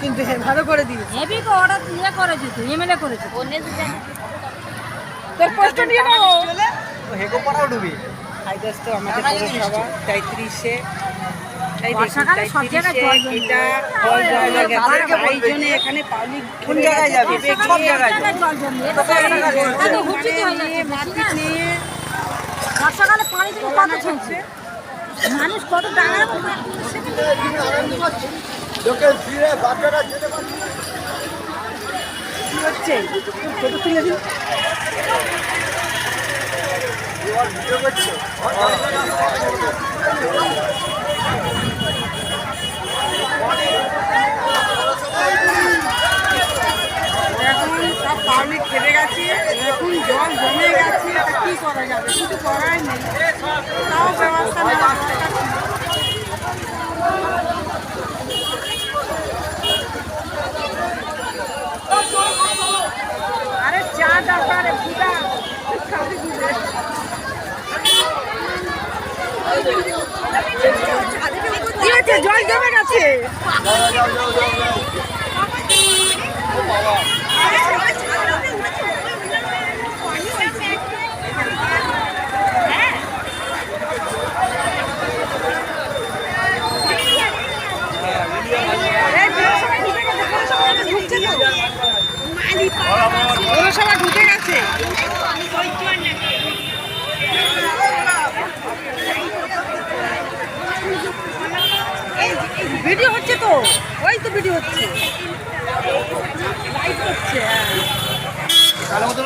কিন্তু ভালো করে দিয়েছে। হেভি তো অর্ডার দিয়ে করেছে তো এমএলএ করেছে। তোর পোস্ট নিয়ে নাও। হেগো পড়াও ডুবি। আইদাস তো আমাদের পৌরসভা 33-এ বর্ষাকালে সব জায়গায় জল জমে। এটা জল জমে গেছে। এই জন্য এখানে পাবলিক কোন জায়গায় যাবে? সব জায়গায় যাবে। জল জমে। এটা তো হুমকিতে হয়ে যাচ্ছে। মাটি নিয়ে বর্ষাকালে পানি কিন্তু কত ছড়ছে। মানুষ কত ডাঙার মতো লোকে ফিরে বাচ্চারা যেতে পারছে না। কি হচ্ছে? ফটো তুলে দিন। ভিডিও করছো? এখন সব পাবলিক খেতে গেছে, এখন জল জমে গেছে, কি করা যাবে? কিছু করাই নেই। তাও ব্যবস্থা নেওয়া দরকার ছিল। আরে চা দরকার পুরা খাবি দিবে। কি হচ্ছে? জল জমে গেছে। পৌরসভা ঢুকে গেছে। ভিডিও হচ্ছে তো, ওই তো ভিডিও হচ্ছে, লাইভ হচ্ছে। কালো মতো